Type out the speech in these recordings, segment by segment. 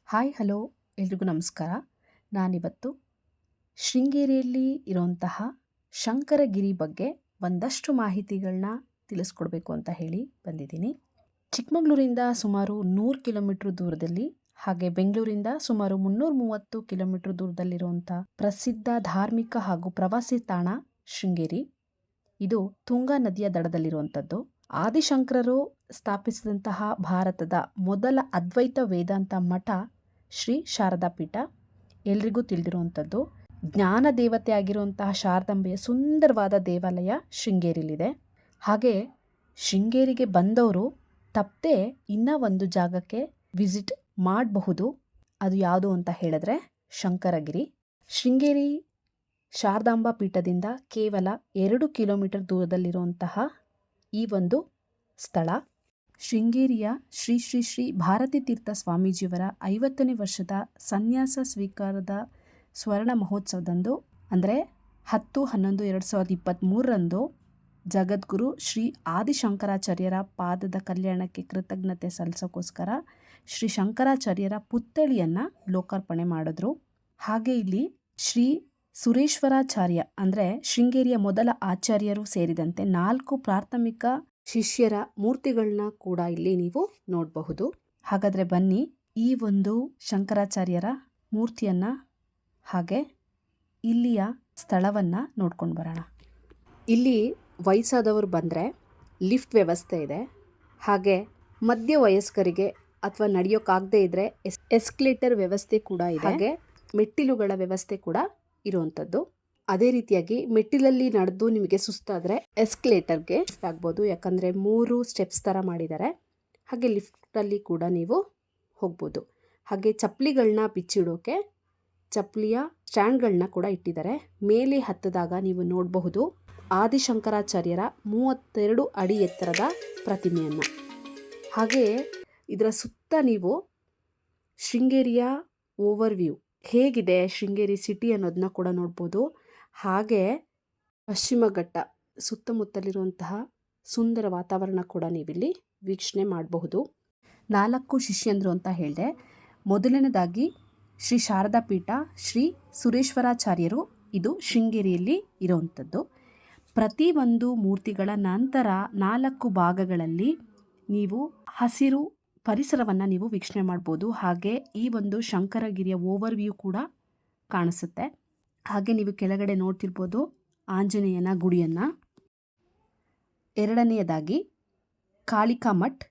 Hi hello ಎಲ್ರಿಗೂ ನಮಸ್ಕಾರ. ನಾನಿವತ್ತು ಶೃಂಗೇರಿಯಲ್ಲಿ ಇರುವಂತಹ ಶಂಕರಗಿರಿ ಬಗ್ಗೆ ಒಂದಷ್ಟು ಮಾಹಿತಿಗಳನ್ನ ತಿಳಿಸ್ಕೊಡ್ಬೇಕು ಅಂತ ಹೇಳಿ ಬಂದಿದ್ದೀನಿ. ಚಿಕ್ಕಮಗಳೂರಿಂದ ಸುಮಾರು 100 ಕಿಲೋಮೀಟರ್ ದೂರದಲ್ಲಿ, ಹಾಗೆ ಬೆಂಗಳೂರಿಂದ ಸುಮಾರು 330 ಕಿಲೋಮೀಟರ್ ದೂರದಲ್ಲಿರುವಂಥ ಪ್ರಸಿದ್ಧ ಧಾರ್ಮಿಕ ಹಾಗೂ ಪ್ರವಾಸಿ ತಾಣ ಶೃಂಗೇರಿ. ಇದು ತುಂಗಾ ನದಿಯ ದಡದಲ್ಲಿರುವಂಥದ್ದು. ಆದಿಶಂಕರರು ಸ್ಥಾಪಿಸಿದಂತಹ ಭಾರತದ ಮೊದಲ ಅದ್ವೈತ ವೇದಾಂತ ಮಠ ಶ್ರೀ ಶಾರದಾ ಪೀಠ ಎಲ್ರಿಗೂ ತಿಳಿದಿರುವಂಥದ್ದು. ಜ್ಞಾನ ದೇವತೆ ಆಗಿರುವಂತಹ ಶಾರದಾಂಬೆಯ ಸುಂದರವಾದ ದೇವಾಲಯ ಶೃಂಗೇರಿಲಿದೆ. ಹಾಗೆ ಶೃಂಗೇರಿಗೆ ಬಂದವರು ತಪ್ಪದೆ ಇನ್ನೂ ಒಂದು ಜಾಗಕ್ಕೆ ವಿಸಿಟ್ ಮಾಡಬಹುದು. ಅದು ಯಾವುದು ಅಂತ ಹೇಳಿದ್ರೆ ಶಂಕರಗಿರಿ. ಶೃಂಗೇರಿ ಶಾರದಾಂಬಾ ಪೀಠದಿಂದ ಕೇವಲ 2 ಕಿಲೋಮೀಟರ್ ದೂರದಲ್ಲಿರುವಂತಹ ಈ ಒಂದು ಸ್ಥಳ ಶೃಂಗೇರಿಯ ಶ್ರೀ ಶ್ರೀ ಶ್ರೀ ಭಾರತೀ ತೀರ್ಥ ಸ್ವಾಮೀಜಿಯವರ 50ನೇ ವರ್ಷದ ಸನ್ಯಾಸ ಸ್ವೀಕಾರದ ಸ್ವರ್ಣ ಮಹೋತ್ಸವದಂದು, ಅಂದರೆ 10/11/2023ರಂದು ಜಗದ್ಗುರು ಶ್ರೀ ಆದಿಶಂಕರಾಚಾರ್ಯರ ಪಾದದ ಕಲ್ಯಾಣಕ್ಕೆ ಕೃತಜ್ಞತೆ ಸಲ್ಲಿಸೋಕ್ಕೋಸ್ಕರ ಶ್ರೀ ಶಂಕರಾಚಾರ್ಯರ ಪುತ್ಥಳಿಯನ್ನು ಲೋಕಾರ್ಪಣೆ ಮಾಡಿದ್ರು. ಹಾಗೆ ಇಲ್ಲಿ ಶ್ರೀ ಸುರೇಶ್ವರಾಚಾರ್ಯ ಅಂದರೆ ಶೃಂಗೇರಿಯ ಮೊದಲ ಆಚಾರ್ಯರು ಸೇರಿದಂತೆ 4 ಪ್ರಾಥಮಿಕ ಶಿಷ್ಯರ ಮೂರ್ತಿಗಳನ್ನ ಕೂಡ ಇಲ್ಲಿ ನೀವು ನೋಡಬಹುದು. ಹಾಗಾದರೆ ಬನ್ನಿ ಈ ಒಂದು ಶಂಕರಾಚಾರ್ಯರ ಮೂರ್ತಿಯನ್ನು ಹಾಗೆ ಇಲ್ಲಿಯ ಸ್ಥಳವನ್ನು ನೋಡ್ಕೊಂಡು ಬರೋಣ. ಇಲ್ಲಿ ವಯಸ್ಸಾದವರು ಬಂದರೆ ಲಿಫ್ಟ್ ವ್ಯವಸ್ಥೆ ಇದೆ. ಹಾಗೆ ಮಧ್ಯ ವಯಸ್ಕರಿಗೆ ಅಥವಾ ನಡೆಯೋಕ್ಕಾಗದೇ ಇದ್ದರೆ ಎಸ್ಕಲೇಟರ್ ವ್ಯವಸ್ಥೆ ಕೂಡ ಇದೆ. ಹಾಗೆ ಮೆಟ್ಟಿಲುಗಳ ವ್ಯವಸ್ಥೆ ಕೂಡ ಇರುವಂಥದ್ದು. ಅದೇ ರೀತಿಯಾಗಿ ಮೆಟ್ಟಿಲಲ್ಲಿ ನಡೆದು ನಿಮಗೆ ಸುಸ್ತಾದರೆ ಎಸ್ಕಲೇಟರ್ಗೆ ಶಿಫ್ಟ್ ಆಗ್ಬೋದು, ಯಾಕಂದರೆ 3 ಸ್ಟೆಪ್ಸ್ ಥರ ಮಾಡಿದ್ದಾರೆ. ಹಾಗೆ ಲಿಫ್ಟಲ್ಲಿ ಕೂಡ ನೀವು ಹೋಗ್ಬೋದು. ಹಾಗೆ ಚಪ್ಪಲಿಗಳನ್ನ ಬಿಚ್ಚಿಡೋಕೆ ಚಪ್ಪಲಿಯ ಸ್ಟ್ಯಾಂಡ್ಗಳನ್ನ ಕೂಡ ಇಟ್ಟಿದ್ದಾರೆ. ಮೇಲೆ ಹತ್ತಿದಾಗ ನೀವು ನೋಡಬಹುದು ಆದಿಶಂಕರಾಚಾರ್ಯರ 32 ಅಡಿ ಎತ್ತರದ ಪ್ರತಿಮೆಯನ್ನು. ಹಾಗೆ ಇದರ ಸುತ್ತ ನೀವು ಶೃಂಗೇರಿಯ ಓವರ್ವ್ಯೂ ಹೇಗಿದೆ ಶೃಂಗೇರಿ ಸಿಟಿ ಅನ್ನೋದನ್ನ ಕೂಡ ನೋಡ್ಬೋದು. ಹಾಗೆ ಪಶ್ಚಿಮ ಘಟ್ಟ ಸುತ್ತಮುತ್ತಲಿರುವಂತಹ ಸುಂದರ ವಾತಾವರಣ ಕೂಡ ನೀವಿಲ್ಲಿ ವೀಕ್ಷಣೆ ಮಾಡಬಹುದು. 4 ಶಿಷ್ಯಂದರು ಅಂತ ಹೇಳಿದೆ. ಮೊದಲನೇದಾಗಿ ಶ್ರೀ ಶಾರದಾ ಪೀಠ ಶ್ರೀ ಸುರೇಶ್ವರಾಚಾರ್ಯರು, ಇದು ಶೃಂಗೇರಿಯಲ್ಲಿ ಇರುವಂಥದ್ದು. ಪ್ರತಿಯೊಂದು ಮೂರ್ತಿಗಳ ನಂತರ 4 ಭಾಗಗಳಲ್ಲಿ ನೀವು ಹಸಿರು ಪರಿಸರವನ್ನು ನೀವು ವೀಕ್ಷಣೆ ಮಾಡ್ಬೋದು. ಹಾಗೆ ಈ ಒಂದು ಶಂಕರಗಿರಿಯ ಓವರ್ವ್ಯೂ ಕೂಡ ಕಾಣಿಸುತ್ತೆ. ಹಾಗೆ ನೀವು ಕೆಳಗಡೆ ನೋಡ್ತಿರ್ಬೋದು ಆಂಜನೇಯನ ಗುಡಿಯನ್ನು. ಎರಡನೆಯದಾಗಿ ಕಾಳಿಕಾ ಮಠ್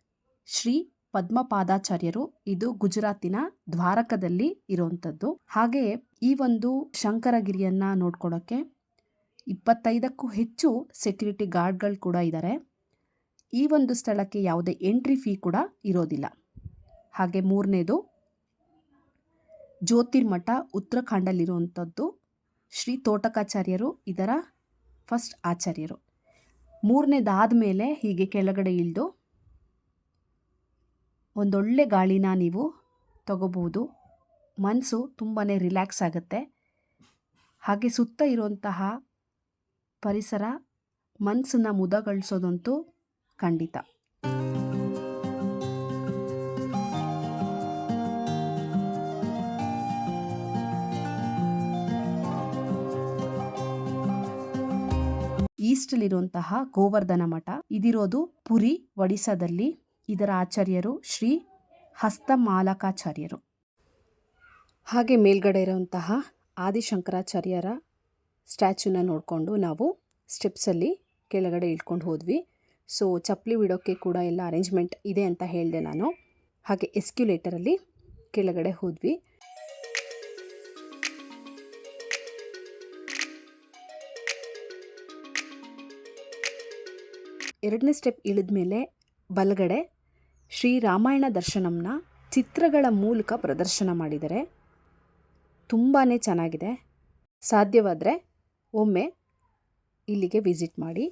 ಶ್ರೀ ಪದ್ಮಪಾದಾಚಾರ್ಯರು, ಇದು ಗುಜರಾತಿನ ದ್ವಾರಕದಲ್ಲಿ ಇರುವಂಥದ್ದು. ಹಾಗೆ ಈ ಒಂದು ಶಂಕರಗಿರಿಯನ್ನು ನೋಡ್ಕೊಳ್ಳೋಕ್ಕೆ 25ಕ್ಕೂ ಹೆಚ್ಚು ಸೆಕ್ಯೂರಿಟಿ ಗಾರ್ಡ್ಗಳು ಕೂಡ ಇದ್ದಾರೆ. ಈ ಒಂದು ಸ್ಥಳಕ್ಕೆ ಯಾವುದೇ ಎಂಟ್ರಿ ಫೀ ಕೂಡ ಇರೋದಿಲ್ಲ. ಹಾಗೆ ಮೂರನೇದು ಜ್ಯೋತಿರ್ಮಠ ಉತ್ತರಾಖಂಡಲ್ಲಿರುವಂಥದ್ದು. ಶ್ರೀ ತೋಟಕಾಚಾರ್ಯರು ಇದರ ಫಸ್ಟ್ ಆಚಾರ್ಯರು. ಮೂರನೇದಾದ ಮೇಲೆ ಹೀಗೆ ಕೆಳಗಡೆ ಇಳಿದು ಒಂದೊಳ್ಳೆ ಗಾಳಿನ ನೀವು ತಗೋಬಹುದು. ಮನಸ್ಸು ತುಂಬಾ ರಿಲ್ಯಾಕ್ಸ್ ಆಗುತ್ತೆ. ಹಾಗೆ ಸುತ್ತ ಇರುವಂತಹ ಪರಿಸರ ಮನಸ್ಸನ್ನು ಮುದಗೊಳಿಸೋದಂತೂ ಖಂಡಿತ. ಈಸ್ಟಲ್ಲಿರುವಂತಹ ಗೋವರ್ಧನ ಮಠ, ಇದಿರೋದು ಪುರಿ ಒಡಿಸ್ಸಾದಲ್ಲಿ. ಇದರ ಆಚಾರ್ಯರು ಶ್ರೀ ಹಸ್ತಮಾಲಕಾಚಾರ್ಯರು. ಹಾಗೆ ಮೇಲ್ಗಡೆ ಇರುವಂತಹ ಆದಿಶಂಕರಾಚಾರ್ಯರ ಸ್ಟ್ಯಾಚ್ಯೂನ ನೋಡಿಕೊಂಡು ನಾವು ಸ್ಟೆಪ್ಸಲ್ಲಿ ಕೆಳಗಡೆ ಇಳ್ಕೊಂಡು ಹೋದ್ವಿ. ಸೊ ಚಪ್ಪಲಿ ಬಿಡೋಕ್ಕೆ ಕೂಡ ಎಲ್ಲ ಅರೇಂಜ್ಮೆಂಟ್ ಇದೆ ಅಂತ ಹೇಳಿದೆ ನಾನು. ಹಾಗೆ ಎಸ್ಕ್ಯುಲೇಟರಲ್ಲಿ ಕೆಳಗಡೆ ಹೋದ್ವಿ. ಎರಡನೇ ಸ್ಟೆಪ್ ಇಳಿದ ಮೇಲೆ ಬಲಗಡೆ ಶ್ರೀ ರಾಮಾಯಣ ದರ್ಶನಂನ ಚಿತ್ರಗಳ ಮೂಲಕ ಪ್ರದರ್ಶನ ಮಾಡಿದ್ದಾರೆ. ತುಂಬಾ ಚೆನ್ನಾಗಿದೆ. ಸಾಧ್ಯವಾದರೆ ಒಮ್ಮೆ ಇಲ್ಲಿಗೆ ವಿಸಿಟ್ ಮಾಡಿ.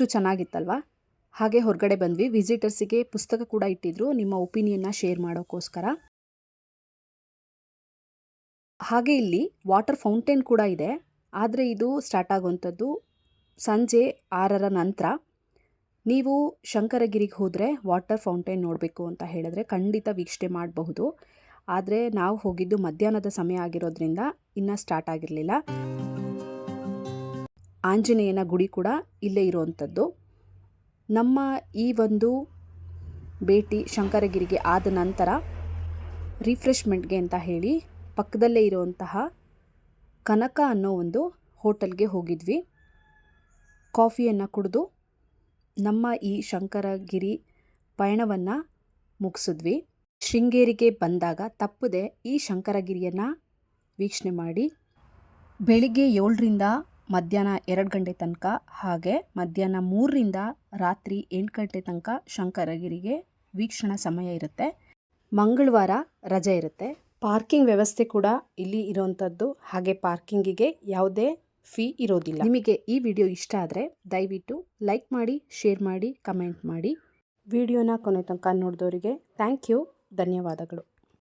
ಎಷ್ಟು ಚೆನ್ನಾಗಿತ್ತಲ್ವಾ? ಹಾಗೆ ಹೊರಗಡೆ ಬಂದ್ವಿ. ವಿಸಿಟರ್ಸಿಗೆ ಪುಸ್ತಕ ಕೂಡ ಇಟ್ಟಿದ್ರು ನಿಮ್ಮ ಒಪಿನಿಯನ್ನ ಶೇರ್ ಮಾಡೋಕ್ಕೋಸ್ಕರ. ಹಾಗೆ ಇಲ್ಲಿ ವಾಟರ್ ಫೌಂಟೇನ್ ಕೂಡ ಇದೆ. ಆದರೆ ಇದು ಸ್ಟಾರ್ಟ್ ಆಗುವಂಥದ್ದು ಸಂಜೆ 6ರ ನಂತರ. ನೀವು ಶಂಕರಗಿರಿಗೆ ಹೋದರೆ ವಾಟರ್ ಫೌಂಟೇನ್ ನೋಡಬೇಕು ಅಂತ ಹೇಳಿದ್ರೆ ಖಂಡಿತ ವೀಕ್ಷಣೆ ಮಾಡಬಹುದು. ಆದರೆ ನಾವು ಹೋಗಿದ್ದು ಮಧ್ಯಾಹ್ನದ ಸಮಯ ಆಗಿರೋದ್ರಿಂದ ಇನ್ನೂ ಸ್ಟಾರ್ಟ್ ಆಗಿರಲಿಲ್ಲ. ಆಂಜನೇಯನ ಗುಡಿ ಕೂಡ ಇಲ್ಲೇ ಇರುವಂಥದ್ದು. ನಮ್ಮ ಈ ಒಂದು ಭೇಟಿ ಶಂಕರಗಿರಿಗೆ ಆದ ನಂತರ ರಿಫ್ರೆಶ್ಮೆಂಟ್ಗೆ ಅಂತ ಹೇಳಿ ಪಕ್ಕದಲ್ಲೇ ಇರುವಂತಹ ಕನಕ ಅನ್ನೋ ಒಂದು ಹೋಟೆಲ್ಗೆ ಹೋಗಿದ್ವಿ. ಕಾಫಿಯನ್ನು ಕುಡಿದು ನಮ್ಮ ಈ ಶಂಕರಗಿರಿ ಪಯಣವನ್ನು ಮುಗಿಸಿದ್ವಿ. ಶೃಂಗೇರಿಗೆ ಬಂದಾಗ ತಪ್ಪದೆ ಈ ಶಂಕರಗಿರಿಯನ್ನು ವೀಕ್ಷಣೆ ಮಾಡಿ. ಬೆಳಿಗ್ಗೆ 7ರಿಂದ ಮಧ್ಯಾಹ್ನ 2 ಗಂಟೆ ತನಕ, ಹಾಗೆ ಮಧ್ಯಾಹ್ನ 3ರಿಂದ ರಾತ್ರಿ 8 ಗಂಟೆ ತನಕ ಶಂಕರಗಿರಿಗೆ ವೀಕ್ಷಣಾ ಸಮಯ ಇರುತ್ತೆ. ಮಂಗಳವಾರ ರಜೆ ಇರುತ್ತೆ. ಪಾರ್ಕಿಂಗ್ ವ್ಯವಸ್ಥೆ ಕೂಡ ಇಲ್ಲಿ ಇರೋವಂಥದ್ದು. ಹಾಗೆ ಪಾರ್ಕಿಂಗಿಗೆ ಯಾವುದೇ ಫೀ ಇರೋದಿಲ್ಲ. ನಿಮಗೆ ಈ ವಿಡಿಯೋ ಇಷ್ಟ ಆದರೆ ದಯವಿಟ್ಟು ಲೈಕ್ ಮಾಡಿ, ಶೇರ್ ಮಾಡಿ, ಕಮೆಂಟ್ ಮಾಡಿ. ವಿಡಿಯೋನ ಕೊನೆ ತನಕ ನೋಡಿದವರಿಗೆ ಥ್ಯಾಂಕ್ ಯು, ಧನ್ಯವಾದಗಳು.